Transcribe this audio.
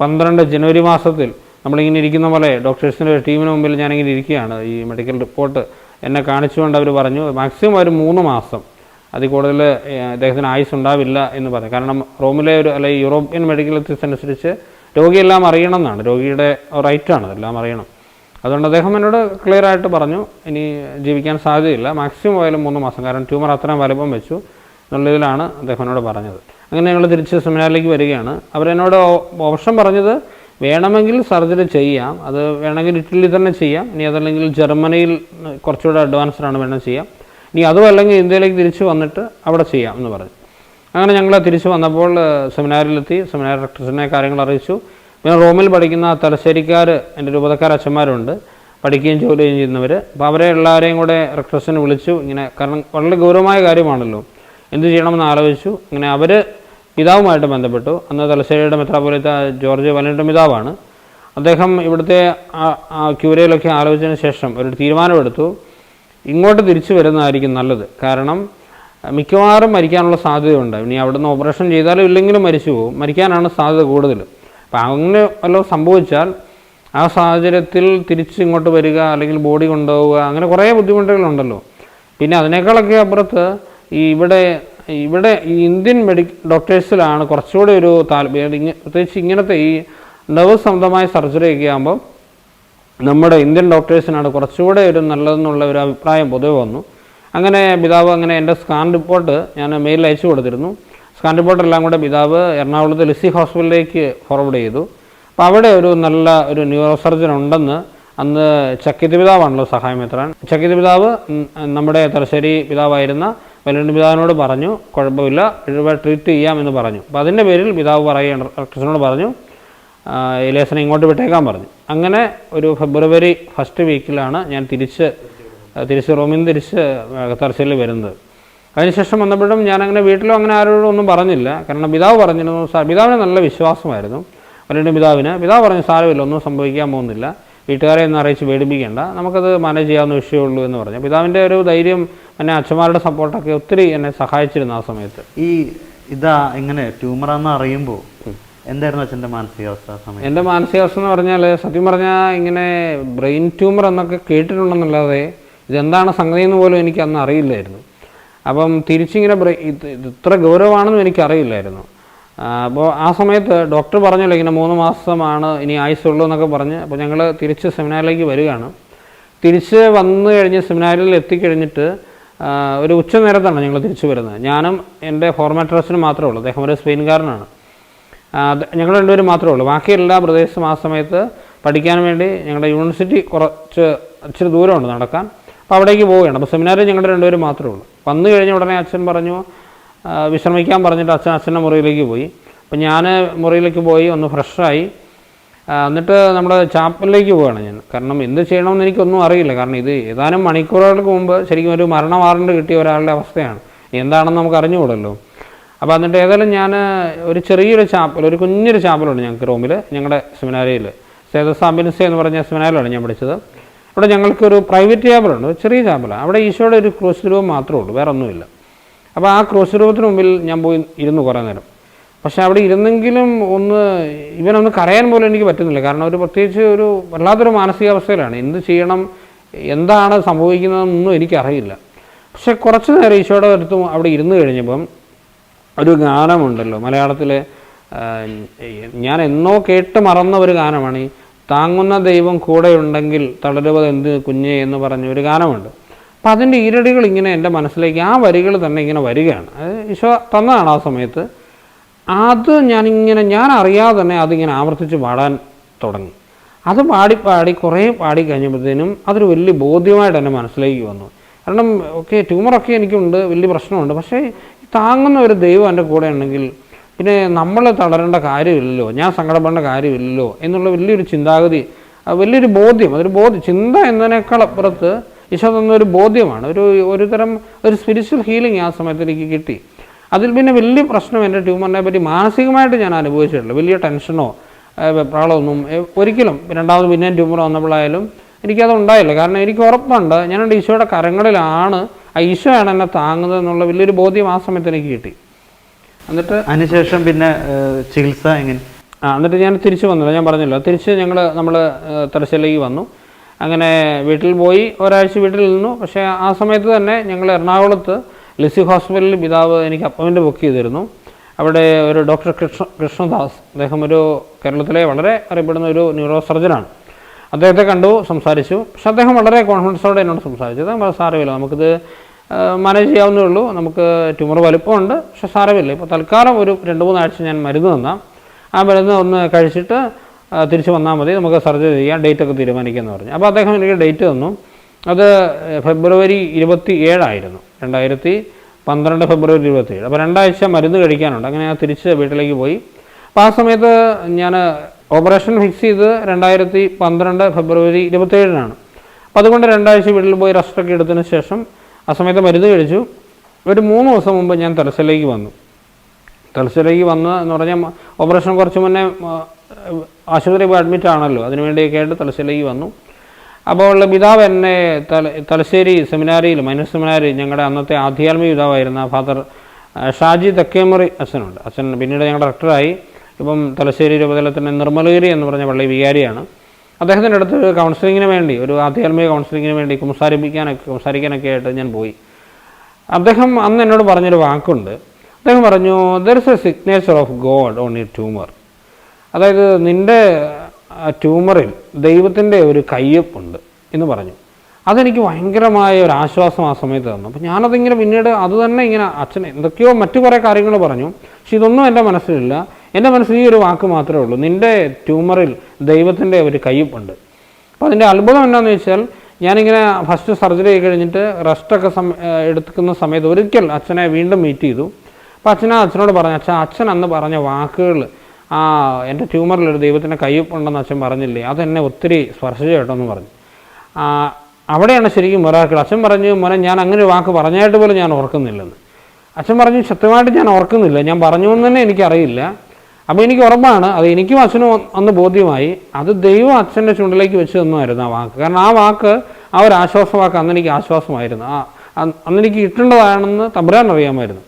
12 ജനുവരി മാസത്തിൽ നമ്മളിങ്ങനെ ഇരിക്കുന്ന പോലെ ഡോക്ടേഴ്സിൻ്റെ ടീമിന് മുമ്പിൽ ഞാനിങ്ങനെ ഇരിക്കുകയാണ്. ഈ മെഡിക്കൽ റിപ്പോർട്ട് എന്നെ കാണിച്ചുകൊണ്ട് അവർ പറഞ്ഞു മാക്സിമം ഒരു 3 മാസം അതിൽ കൂടുതൽ അദ്ദേഹത്തിന് ആയുസ് ഉണ്ടാവില്ല എന്ന് പറഞ്ഞു. കാരണം റോമിലെ അല്ലെങ്കിൽ യൂറോപ്യൻ മെഡിക്കൽ എത്തിക്സ് അനുസരിച്ച് രോഗിയെല്ലാം അറിയണം എന്നാണ്, രോഗിയുടെ റൈറ്റാണ് അതെല്ലാം അറിയണം. അതുകൊണ്ട് അദ്ദേഹം എന്നോട് ക്ലിയർ ആയിട്ട് പറഞ്ഞു ഇനി ജീവിക്കാൻ സാധ്യതയില്ല, മാക്സിമം ആയാലും 3 മാസം, കാരണം ട്യൂമർ അത്രയും വലുപ്പം വെച്ചു എന്നുള്ളതിലാണ് അദ്ദേഹം എന്നോട് പറഞ്ഞത്. അങ്ങനെ ഞങ്ങൾ തിരിച്ച് സെമിനാറിലേക്ക് വരികയാണ്. അവരെന്നോട് ഓപ്ഷൻ പറഞ്ഞത് വേണമെങ്കിൽ സർജറി ചെയ്യാം, അത് വേണമെങ്കിൽ ഇറ്റലിയിൽ തന്നെ ചെയ്യാം, ഇനി അതല്ലെങ്കിൽ ജർമ്മനിയിൽ കുറച്ചുകൂടെ അഡ്വാൻസ്ഡാണ് വേണം ചെയ്യാം, ഇനി അതും അല്ലെങ്കിൽ ഇന്ത്യയിലേക്ക് തിരിച്ച് വന്നിട്ട് അവിടെ ചെയ്യാം എന്ന് പറഞ്ഞു. അങ്ങനെ ഞങ്ങൾ തിരിച്ച് വന്നപ്പോൾ സെമിനാറിലെത്തി, സെമിനാർ ഡോക്ടേഴ്സിനെ കാര്യങ്ങൾ അറിയിച്ചു. പിന്നെ റോമിൽ പഠിക്കുന്ന തലശ്ശേരിക്കാർ എൻ്റെ രൂപതക്കാർ അച്ഛന്മാരുണ്ട്, പഠിക്കുകയും ജോലി ചെയ്യുന്നവർ. അപ്പോൾ അവരെ എല്ലാവരെയും കൂടെ റെക്ടേഴ്സിനെ വിളിച്ചു. ഇങ്ങനെ കാരണം വളരെ ഗൗരവമായ കാര്യമാണല്ലോ, എന്ത് ചെയ്യണമെന്ന് ആലോചിച്ചു. ഇങ്ങനെ അവർ പിതാവുമായിട്ട് ബന്ധപ്പെട്ടു. അന്ന് തലശ്ശേരിയുടെ മെത്രാപ്പൊലീത്ത ജോർജ് വലൻ്റെ പിതാവാണ്. അദ്ദേഹം ഇവിടുത്തെ ക്യൂരയിലൊക്കെ ആലോചിച്ചതിന് ശേഷം ഒരു തീരുമാനമെടുത്തു, ഇങ്ങോട്ട് തിരിച്ചു വരുന്നതായിരിക്കും നല്ലത്. കാരണം മിക്കവാറും മരിക്കാനുള്ള സാധ്യതയുണ്ട്. ഇനി അവിടുന്ന് ഓപ്പറേഷൻ ചെയ്താലും ഇല്ലെങ്കിലും മരിച്ചു പോകും, മരിക്കാനാണ് സാധ്യത കൂടുതൽ. അപ്പം അങ്ങനെ വല്ലതും സംഭവിച്ചാൽ ആ സാഹചര്യത്തിൽ തിരിച്ച് ഇങ്ങോട്ട് വരിക അല്ലെങ്കിൽ ബോഡി കൊണ്ടുപോവുക, അങ്ങനെ കുറേ ബുദ്ധിമുട്ടുകളുണ്ടല്ലോ. പിന്നെ അതിനേക്കാളൊക്കെ അപ്പുറത്ത് ഇവിടെ ഈ ഇന്ത്യൻ ഡോക്ടേഴ്സിലാണ് കുറച്ചുകൂടി ഒരു പ്രത്യേകിച്ച് ഇങ്ങനത്തെ ഈ നെർവസ് സംബന്ധമായ സർജറിയൊക്കെ ആകുമ്പോൾ നമ്മുടെ ഇന്ത്യൻ ഡോക്ടേഴ്സിനാണ് കുറച്ചുകൂടെ ഒരു നല്ലതെന്നുള്ള ഒരു അഭിപ്രായം പൊതുവെ വന്നു. അങ്ങനെ പിതാവ് അങ്ങനെ എൻ്റെ സ്കാൻ റിപ്പോർട്ട് ഞാൻ മെയിലിൽ അയച്ചു കൊടുത്തിരുന്നു. സ്കാൻ റിപ്പോർട്ടെല്ലാം കൂടെ പിതാവ് എറണാകുളത്ത് ലിസി ഹോസ്പിറ്റലിലേക്ക് ഫോർവേഡ് ചെയ്തു. അപ്പോൾ അവിടെ ഒരു നല്ല ഒരു ന്യൂറോ സർജൻ ഉണ്ടെന്ന് അന്ന് ചക്കിത്ത് പിതാവാണല്ലോ സഹായമെത്രാൻ, ചക്കിത്ത് പിതാവ് നമ്മുടെ തലശ്ശേരി പിതാവായിരുന്ന വല്യണ്ട് പിതാവിനോട് പറഞ്ഞു കുഴപ്പമില്ല, ട്രീറ്റ് ചെയ്യാമെന്ന് പറഞ്ഞു. അപ്പോൾ അതിൻ്റെ പേരിൽ പിതാവ് പറയുകയാണ്, ഡോക്ടേഴ്സിനോട് പറഞ്ഞു എലിയാസിനെ ഇങ്ങോട്ട് വിട്ടേക്കാൻ പറഞ്ഞു. അങ്ങനെ ഒരു ഫെബ്രുവരി 1st വീക്കിലാണ് ഞാൻ തിരിച്ച് റോമിൽ നിന്ന് തിരിച്ച് തലശ്ശേരിയിൽ വരുന്നത്. അതിനുശേഷം വന്നപ്പോഴും ഞാനങ്ങനെ വീട്ടിലും അങ്ങനെ ആരോടും ഒന്നും പറഞ്ഞില്ല. കാരണം പിതാവ് പറഞ്ഞിരുന്നു, പിതാവിന് നല്ല വിശ്വാസമായിരുന്നു വല്യണ്ട് പിതാവിന്. പിതാവ് പറഞ്ഞു സാരമില്ല, ഒന്നും സംഭവിക്കാൻ പോകുന്നില്ല, വീട്ടുകാരെ ഒന്ന് അറിയിച്ച് പേടിപ്പിക്കേണ്ട, നമുക്കത് മാനേജ് ചെയ്യാവുന്ന വിഷയമുള്ളൂ എന്ന് പറഞ്ഞു. പിതാവിൻ്റെ ഒരു ധൈര്യം എന്നെ അച്ഛന്മാരുടെ സപ്പോർട്ടൊക്കെ ഒത്തിരി എന്നെ സഹായിച്ചിരുന്നു ആ സമയത്ത്. ഇങ്ങനെ ട്യൂമറാന്ന് അറിയുമ്പോൾ എന്തായിരുന്നു അച്ഛൻ്റെ മാനസികാവസ്ഥ? എൻ്റെ മാനസികാവസ്ഥ എന്ന് പറഞ്ഞാൽ സത്യം പറഞ്ഞാൽ ഇങ്ങനെ ബ്രെയിൻ ട്യൂമർ എന്നൊക്കെ കേട്ടിട്ടുണ്ടെന്നല്ലാതെ ഇതെന്താണ് സംഗതി എന്ന് പോലും എനിക്ക് അന്ന് അറിയില്ലായിരുന്നു. അപ്പം തിരിച്ചിങ്ങനെ ഇത്ര ഗൗരവമാണെന്നും എനിക്കറിയില്ലായിരുന്നു. അപ്പോൾ ആ സമയത്ത് ഡോക്ടർ പറഞ്ഞല്ലോ ഇങ്ങനെ 3 മാസമാണ് ഇനി ആയുസുള്ളൂ എന്നൊക്കെ പറഞ്ഞ്. അപ്പോൾ ഞങ്ങൾ തിരിച്ച് സെമിനാറിലേക്ക് വരികയാണ്. തിരിച്ച് വന്നു കഴിഞ്ഞ് സെമിനാറിൽ എത്തിക്കഴിഞ്ഞിട്ട് ഒരു ഉച്ചനേരത്താണ് ഞങ്ങൾ തിരിച്ചു വരുന്നത്. ഞാനും എൻ്റെ ഫോർമാറ്റേഴ്സിനും മാത്രമേ ഉള്ളൂ, അദ്ദേഹം ഒരു സ്പെയിൻകാരനാണ്. ഞങ്ങൾ രണ്ടുപേരും മാത്രമേ ഉള്ളൂ. ബാക്കി എല്ലാ ബ്രദേഴ്സും ആ സമയത്ത് പഠിക്കാൻ വേണ്ടി ഞങ്ങളുടെ യൂണിവേഴ്സിറ്റി ഇച്ചിരി ദൂരമുണ്ട് നടക്കാൻ, അപ്പോൾ അവിടേക്ക് പോവുകയാണ്. അപ്പോൾ സെമിനാറിൽ ഞങ്ങളുടെ രണ്ടുപേരും മാത്രമേ ഉള്ളൂ. വന്നു കഴിഞ്ഞ ഉടനെ അച്ഛൻ പറഞ്ഞു വിശ്രമിക്കാൻ പറഞ്ഞിട്ട് അച്ഛൻ്റെ മുറിയിലേക്ക് പോയി. അപ്പോൾ ഞാൻ മുറിയിലേക്ക് പോയി ഒന്ന് ഫ്രഷായി, എന്നിട്ട് നമ്മുടെ ചാപ്പലിലേക്ക് പോവുകയാണ് ഞാൻ. കാരണം എന്ത് ചെയ്യണമെന്ന് എനിക്കൊന്നും അറിയില്ല. കാരണം ഇത് ഏതാനും മണിക്കൂറുകൾക്ക് മുമ്പ് ശരിക്കും ഒരു മരണ വാറണ്ട് കിട്ടിയ ഒരാളുടെ അവസ്ഥയാണ്, എന്താണെന്ന് നമുക്ക് അറിഞ്ഞുകൂടല്ലോ. അപ്പോൾ എന്നിട്ട് ഏതായാലും ഞാൻ ഒരു ചെറിയൊരു ചാപ്പൽ, ഒരു കുഞ്ഞൊരു ചാപ്പലുണ്ട് ഞങ്ങൾക്ക് റൂമിൽ, ഞങ്ങളുടെ സെമിനാരിയിൽ സേതസ് ആംബുലൻസ് എന്ന് പറഞ്ഞ സെമിനാരിലാണ് ഞാൻ പഠിച്ചത്. അവിടെ ഞങ്ങൾക്കൊരു പ്രൈവറ്റ് ചാപ്പലുണ്ട്, ചെറിയ ചാപ്പലാണ്. അവിടെ ഈശോയുടെ ഒരു ക്രൂശ് രൂപം മാത്രമേ ഉള്ളൂ, വേറെ ഒന്നുമില്ല. അപ്പോൾ ആ ക്രൂശ് രൂപത്തിന് മുമ്പിൽ ഞാൻ പോയി ഇരുന്നു കുറേ നേരം. പക്ഷേ അവിടെ ഇരുന്നെങ്കിലും ഇവനൊന്ന് കരയാൻ പോലും എനിക്ക് പറ്റുന്നില്ല. കാരണം പ്രത്യേകിച്ച് ഒരു വല്ലാത്തൊരു മാനസികാവസ്ഥയിലാണ്. എന്ത് ചെയ്യണം, എന്താണ് സംഭവിക്കുന്നതെന്നൊന്നും എനിക്കറിയില്ല. പക്ഷെ കുറച്ച് നേരം ഈശോയുടെ അടുത്തും അവിടെ ഇരുന്ന് കഴിഞ്ഞപ്പം ഒരു ഗാനമുണ്ടല്ലോ മലയാളത്തിൽ, ഞാൻ എന്നോ കേട്ട് മറന്ന ഒരു ഗാനമാണ്. ഈ താങ്ങുന്ന ദൈവം കൂടെയുണ്ടെങ്കിൽ തളരുവത് എന്ത് കുഞ്ഞേ എന്ന് പറഞ്ഞ ഒരു ഗാനമുണ്ട്. അപ്പം അതിൻ്റെ ഈരടികൾ ഇങ്ങനെ എൻ്റെ മനസ്സിലേക്ക് ആ വരികൾ തന്നെ ഇങ്ങനെ വരികയാണ്. അത് ഈശോ തന്നതാണ് ആ സമയത്ത്. അത് ഞാൻ അറിയാതെ തന്നെ അതിങ്ങനെ ആവർത്തിച്ച് പാടാൻ തുടങ്ങി. അത് പാടി കുറേ പാടി കഴിഞ്ഞപ്പോഴത്തേനും അതൊരു വലിയ ബോധ്യമായിട്ട് എൻ്റെ മനസ്സിലേക്ക് വന്നു. കാരണം ട്യൂമറൊക്കെ എനിക്കുണ്ട്, വലിയ പ്രശ്നമുണ്ട്. പക്ഷേ താങ്ങുന്ന ഒരു ദൈവം എൻ്റെ കൂടെ ഉണ്ടെങ്കിൽ പിന്നെ നമ്മൾ തളരേണ്ട കാര്യമില്ലല്ലോ, ഞാൻ സങ്കടപ്പെടേണ്ട കാര്യമില്ലല്ലോ എന്നുള്ള വലിയൊരു ചിന്താഗതി, വലിയൊരു ബോധ്യം. ചിന്ത എന്നതിനേക്കാൾ അപ്പുറത്ത് ഈശോ തന്നൊരു ബോധ്യമാണ്. ഒരു തരം ഒരു സ്പിരിച്വൽ ഹീലിംഗ് ആ സമയത്ത് എനിക്ക് കിട്ടി. അതിൽ പിന്നെ വലിയ പ്രശ്നം എൻ്റെ ട്യൂമറിനെ പറ്റി മാനസികമായിട്ട് ഞാൻ അനുഭവിച്ചിട്ടില്ല. വലിയ ടെൻഷനോ വെപ്രാളമൊന്നും ഒരിക്കലും രണ്ടാമത് പിന്നെ ട്യൂമർ വന്നപ്പോഴായാലും എനിക്കത് ഉണ്ടായില്ല. കാരണം എനിക്ക് ഉറപ്പുണ്ട് ഞാൻ എൻ്റെ ഈശോയുടെ കരങ്ങളിലാണ്, ആ ഈശോയാണ് എന്നെ താങ്ങുന്നത് എന്നുള്ള വലിയൊരു ബോധ്യം ആ സമയത്ത് എനിക്ക് കിട്ടി. എന്നിട്ട് അതിനുശേഷം പിന്നെ ചികിത്സ എങ്ങനെ? എന്നിട്ട് ഞാൻ തിരിച്ച് വന്നില്ല, ഞാൻ പറഞ്ഞല്ലോ, തിരിച്ച് നമ്മൾ തലശ്ശേരിയിലേക്ക് വന്നു. അങ്ങനെ വീട്ടിൽ പോയി ഒരാഴ്ച വീട്ടിൽ നിന്നു. പക്ഷേ ആ സമയത്ത് തന്നെ ഞങ്ങൾ എറണാകുളത്ത് ലിസി ഹോസ്പിറ്റലിൽ പിതാവ് എനിക്ക് അപ്പോയിൻറ്റ് ബുക്ക് ചെയ്തിരുന്നു. അവിടെ ഒരു ഡോക്ടർ കൃഷ്ണദാസ്, അദ്ദേഹം ഒരു കേരളത്തിലെ വളരെ അറിയപ്പെടുന്ന ഒരു ന്യൂറോ സർജനാണ്. അദ്ദേഹത്തെ കണ്ടു, സംസാരിച്ചു. പക്ഷെ അദ്ദേഹം വളരെ കോൺഫിഡൻസോടെ എന്നോട് സംസാരിച്ചത്, സാരമില്ല, നമുക്കിത് മാനേജ് ചെയ്യാവുന്നേ ഉള്ളൂ, നമുക്ക് ട്യൂമർ വലുപ്പമുണ്ട്, പക്ഷെ സാരമില്ല, ഇപ്പോൾ തൽക്കാലം ഒരു 2-3 ആഴ്ച ഞാൻ മരുന്ന് തന്നാം, ആ മരുന്ന് ഒന്ന് കഴിച്ചിട്ട് തിരിച്ച് വന്നാൽ മതി, നമുക്ക് സർജറി ചെയ്യാം, ഡേറ്റൊക്കെ തീരുമാനിക്കാമെന്ന് പറഞ്ഞു. അപ്പോൾ അദ്ദേഹം എനിക്ക് ഡേറ്റ് തന്നു. അത് ഫെബ്രുവരി 27 ആയിരുന്നു, 2012 ഫെബ്രുവരി 27. അപ്പോൾ 2 ആഴ്ച മരുന്ന് കഴിക്കാനുണ്ട്. അങ്ങനെ ഞാൻ തിരിച്ച് വീട്ടിലേക്ക് പോയി. അപ്പോൾ ആ സമയത്ത് ഞാൻ ഓപ്പറേഷൻ ഫിക്സ് ചെയ്ത് 2012 ഫെബ്രുവരി 27 അപ്പോൾ അതുകൊണ്ട് 2 ആഴ്ച വീട്ടിൽ പോയി റെസ്റ്റൊക്കെ എടുത്തതിന് ശേഷം ആ സമയത്ത് മരുന്ന് കഴിച്ചു. ഒരു 3 ദിവസം മുമ്പ് ഞാൻ തലശ്ശേരിയിലേക്ക് വന്നു. തലശ്ശേരിയിലേക്ക് വന്ന് എന്ന് പറഞ്ഞാൽ ഓപ്പറേഷൻ കുറച്ച് മുന്നേ ആശുപത്രി പോയി അഡ്മിറ്റ് ആണല്ലോ, അതിനുവേണ്ടിയൊക്കെ ആയിട്ട് തലശ്ശേരിയിലേക്ക് വന്നു. അപ്പോൾ പിതാവ് എന്നെ തലശ്ശേരി സെമിനാരിയിൽ, മൈനർ സെമിനാരി, ഞങ്ങളുടെ അന്നത്തെ ആധ്യാത്മിക പിതാവായിരുന്ന ഫാദർ ഷാജി തെക്കേമുറി അച്ഛനുണ്ട്. അച്ഛൻ പിന്നീട് ഞങ്ങളുടെ ഡയറക്ടറായി. ഇപ്പം തലശ്ശേരി രൂപതലത്തിൻ്റെ നിർമ്മലഗിരി എന്ന് പറഞ്ഞ പള്ളി വികാരിയാണ്. അദ്ദേഹത്തിൻ്റെ അടുത്ത് കൗൺസിലിങ്ങിന് വേണ്ടി, ഒരു ആധ്യാത്മിക കൗൺസിലിങ്ങിന് വേണ്ടി സംസാരിക്കാനൊക്കെ ആയിട്ട് ഞാൻ പോയി. അദ്ദേഹം അന്ന് എന്നോട് പറഞ്ഞൊരു വാക്കുണ്ട്. അദ്ദേഹം പറഞ്ഞു, there is A signature of God on your tumour. അതായത് നിൻ്റെ ട്യൂമറിൽ ദൈവത്തിൻ്റെ ഒരു കയ്യൊപ്പുണ്ട് എന്ന് പറഞ്ഞു. അതെനിക്ക് ഭയങ്കരമായ ഒരു ആശ്വാസം ആ സമയത്ത് തന്നു. അപ്പോൾ ഞാനതിങ്ങനെ പിന്നീട് അത് തന്നെ ഇങ്ങനെ അച്ഛൻ എന്തൊക്കെയോ മറ്റു കുറേ കാര്യങ്ങൾ പറഞ്ഞു, പക്ഷെ ഇതൊന്നും എൻ്റെ മനസ്സിലില്ല. എൻ്റെ മനസ്സിൽ ഈ ഒരു വാക്ക് മാത്രമേ ഉള്ളൂ, നിൻ്റെ ട്യൂമറിൽ ദൈവത്തിൻ്റെ ഒരു കയ്യൊപ്പുണ്ട്. അപ്പോൾ അതിൻ്റെ അത്ഭുതം എന്താണെന്ന് വെച്ചാൽ, ഞാനിങ്ങനെ ഫസ്റ്റ് സർജറി കഴിഞ്ഞിട്ട് റെസ്റ്റൊക്കെ എടുക്കുന്ന സമയത്ത് ഒരിക്കൽ അച്ഛനെ വീണ്ടും മീറ്റ് ചെയ്തു. അപ്പോൾ അച്ഛനോട് പറഞ്ഞു, അച്ഛൻ അന്ന് പറഞ്ഞ വാക്കുകൾ, എൻ്റെ ട്യൂമറിലൊരു ദൈവത്തിൻ്റെ കയ്യൊപ്പുണ്ടെന്ന് അച്ഛൻ പറഞ്ഞില്ലേ, അതെന്നെ ഒത്തിരി സ്പർശിച്ചു കേട്ടോ എന്ന് പറഞ്ഞു. അവിടെയാണ് ശരിക്കും മിറാക്കിൾ. അച്ഛൻ പറഞ്ഞു, മോനെ ഞാൻ അങ്ങനെ ഒരു വാക്ക് പറഞ്ഞായിട്ട് പോലും ഞാൻ ഓർക്കുന്നില്ലെന്ന്. അച്ഛൻ പറഞ്ഞു, സത്യമായിട്ട് ഞാൻ ഓർക്കുന്നില്ല, ഞാൻ പറഞ്ഞു എന്ന് തന്നെ എനിക്കറിയില്ല. അപ്പോൾ എനിക്ക് ഉറപ്പാണ്, അത് എനിക്കും അച്ഛനും അന്ന് ബോധ്യമായി, അത് ദൈവം അച്ഛൻ്റെ ചുണ്ടിലേക്ക് വെച്ച് തന്നുമായിരുന്നു ആ വാക്ക്. കാരണം ആ വാക്ക്, ആ ഒരു ആശ്വാസ വാക്ക് അന്നെനിക്ക് ആശ്വാസമായിരുന്നു. അന്നെനിക്ക് കിട്ടേണ്ടതാണെന്ന് തമ്പുരാൻ അറിയാമായിരുന്നു.